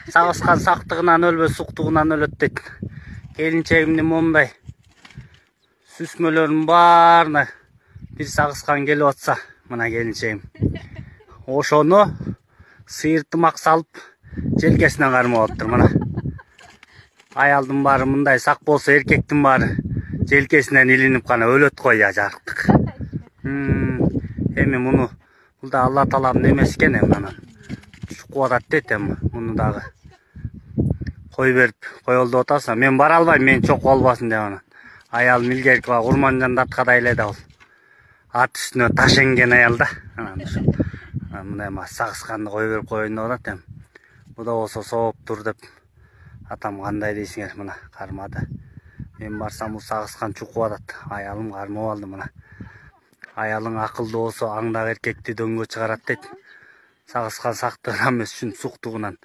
Сағысқан сақтығынан өлбөс, суқтығынан өлөт дейт. Келинчегимдин мондай сүсмөлөрүнүн баарына бир сағысқан келип атса, мына келинчегим. Ошону сыйыртымак салып, желкесинен кармап атыптыр, мына. Аялдын баары мындай сак болсо, эркектин баары желкесинен илинип кана өлөт кой я жарыктык. Эми муну бул да Алла тааланын эмеси экен, эми анан чукуп атат дейт, эми муну дагы кой берип коелу деп атасың. Мен бара албайм, мен чокуп албасын деп анан. Аялым илгерки Курманжан аткада эле да, ат үстүнө таш энген аял да. Анан ошо мындай сагышканды кой берип коеюн деп атат эми. Бу да болсо сооптур деп. Атам кандай дейсиңер, мына кармады. Мен барсам бул сагышкан чукуп атат. Аялым кармап алды мына. Аялың акылдуу болсо аңдагы эркекти дөңгө чыгарат дейт. Сагышкан сактыгынан эмес, үчүн суктугунан.